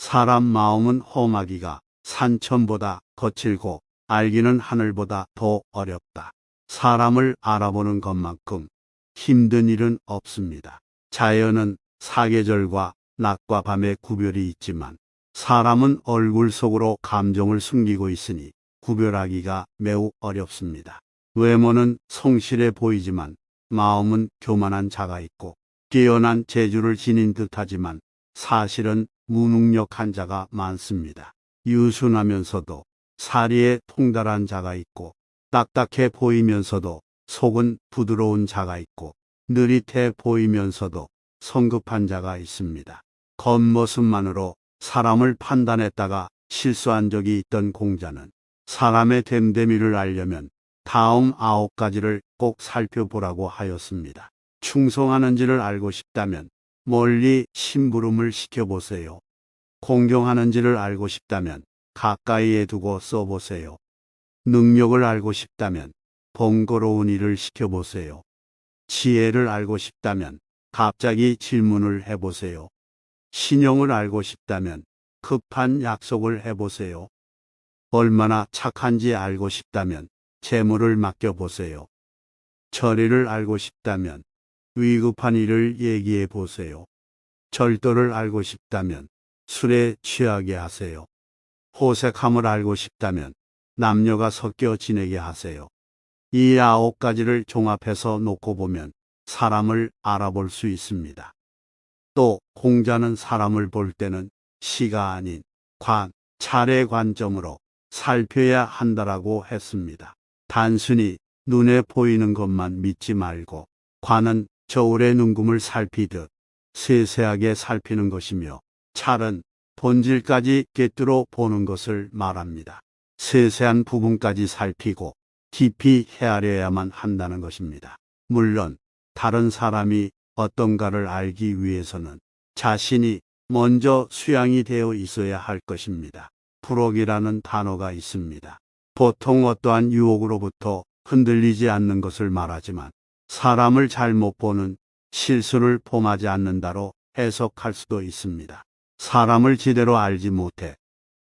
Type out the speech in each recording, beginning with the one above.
사람 마음은 험하기가 산천보다 거칠고 알기는 하늘보다 더 어렵다. 사람을 알아보는 것만큼 힘든 일은 없습니다. 자연은 사계절과 낮과 밤의 구별이 있지만 사람은 얼굴 속으로 감정을 숨기고 있으니 구별하기가 매우 어렵습니다. 외모는 성실해 보이지만 마음은 교만한 자가 있고 뛰어난 재주를 지닌 듯하지만 사실은 무능력한 자가 많습니다. 유순하면서도 사리에 통달한 자가 있고 딱딱해 보이면서도 속은 부드러운 자가 있고 느릿해 보이면서도 성급한 자가 있습니다. 겉모습만으로 사람을 판단했다가 실수한 적이 있던 공자는 사람의 됨됨이를 알려면 다음 9가지를 꼭 살펴보라고 하였습니다. 충성하는지를 알고 싶다면 멀리 심부름을 시켜보세요. 공경하는지를 알고 싶다면 가까이에 두고 써보세요. 능력을 알고 싶다면 번거로운 일을 시켜보세요. 지혜를 알고 싶다면 갑자기 질문을 해보세요. 신용을 알고 싶다면 급한 약속을 해보세요. 얼마나 착한지 알고 싶다면 재물을 맡겨보세요. 절의를 알고 싶다면 위급한 일을 얘기해 보세요. 절도를 알고 싶다면 술에 취하게 하세요. 호색함을 알고 싶다면 남녀가 섞여 지내게 하세요. 이 9가지를 종합해서 놓고 보면 사람을 알아볼 수 있습니다. 또 공자는 사람을 볼 때는 시가 아닌 차례 관점으로 살펴야 한다라고 했습니다. 단순히 눈에 보이는 것만 믿지 말고 관은 저울의 눈금을 살피듯 세세하게 살피는 것이며 찰은 본질까지 꿰뚫어 보는 것을 말합니다. 세세한 부분까지 살피고 깊이 헤아려야만 한다는 것입니다. 물론 다른 사람이 어떤가를 알기 위해서는 자신이 먼저 수양이 되어 있어야 할 것입니다. 불혹이라는 단어가 있습니다. 보통 어떠한 유혹으로부터 흔들리지 않는 것을 말하지만 사람을 잘못 보는 실수를 범하지 않는다로 해석할 수도 있습니다. 사람을 제대로 알지 못해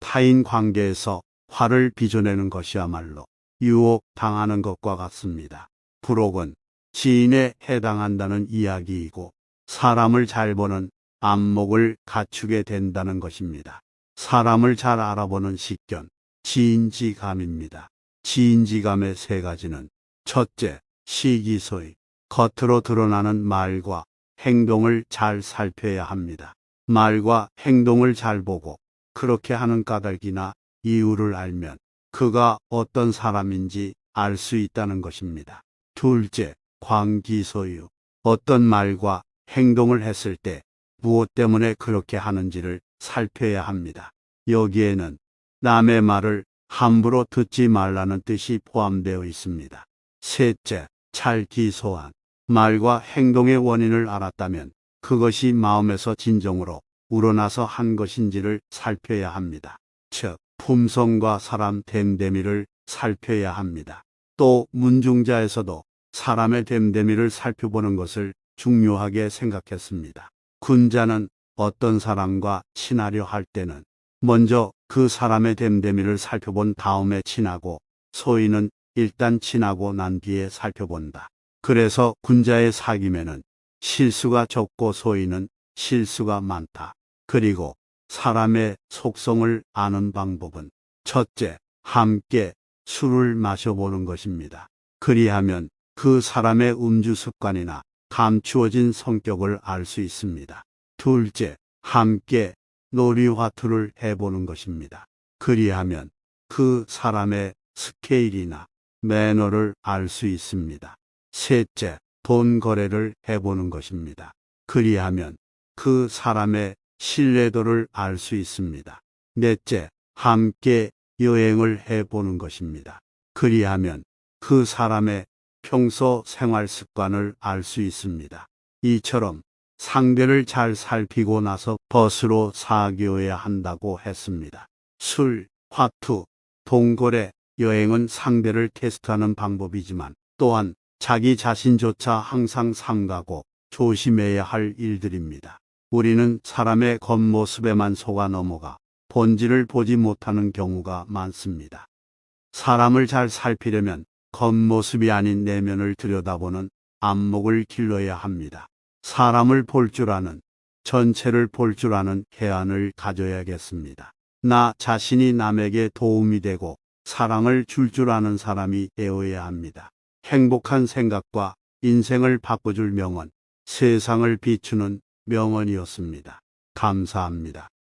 타인 관계에서 화를 빚어내는 것이야말로 유혹 당하는 것과 같습니다. 불혹은 지인에 해당한다는 이야기이고 사람을 잘 보는 안목을 갖추게 된다는 것입니다. 사람을 잘 알아보는 식견, 지인지감입니다. 지인지감의 3가지는 첫째, 시기소의, 겉으로 드러나는 말과 행동을 잘 살펴야 합니다. 말과 행동을 잘 보고 그렇게 하는 까닭이나 이유를 알면 그가 어떤 사람인지 알 수 있다는 것입니다. 둘째, 광기소유, 어떤 말과 행동을 했을 때 무엇 때문에 그렇게 하는지를 살펴야 합니다. 여기에는 남의 말을 함부로 듣지 말라는 뜻이 포함되어 있습니다. 셋째, 찰기소안, 말과 행동의 원인을 알았다면 그것이 마음에서 진정으로 우러나서 한 것인지를 살펴야 합니다. 즉, 품성과 사람 됨됨이를 살펴야 합니다. 또 문중자에서도 사람의 됨됨이를 살펴보는 것을 중요하게 생각했습니다. 군자는 어떤 사람과 친하려 할 때는 먼저 그 사람의 됨됨이를 살펴본 다음에 친하고 소인은 일단 친하고 난 뒤에 살펴본다. 그래서 군자의 사귐에는 실수가 적고 소인은 실수가 많다. 그리고 사람의 속성을 아는 방법은 첫째, 함께 술을 마셔보는 것입니다. 그리하면 그 사람의 음주 습관이나 감추어진 성격을 알 수 있습니다. 둘째, 함께 놀이화투를 해보는 것입니다. 그리하면 그 사람의 스케일이나 매너를 알 수 있습니다. 셋째, 돈 거래를 해보는 것입니다. 그리하면 그 사람의 신뢰도를 알 수 있습니다. 넷째, 함께 여행을 해보는 것입니다. 그리하면 그 사람의 평소 생활 습관을 알 수 있습니다. 이처럼 상대를 잘 살피고 나서 벗으로 사귀어야 한다고 했습니다. 술, 화투, 동거래, 여행은 상대를 테스트하는 방법이지만 또한 자기 자신조차 항상 삼가고 조심해야 할 일들입니다. 우리는 사람의 겉모습에만 속아 넘어가 본질을 보지 못하는 경우가 많습니다. 사람을 잘 살피려면 겉모습이 아닌 내면을 들여다보는 안목을 길러야 합니다. 사람을 볼 줄 아는, 전체를 볼 줄 아는 개안을 가져야겠습니다. 나 자신이 남에게 도움이 되고 사랑을 줄 줄 아는 사람이 되어야 합니다. 행복한 생각과 인생을 바꿔줄 명언, 세상을 비추는 명언이었습니다. 감사합니다.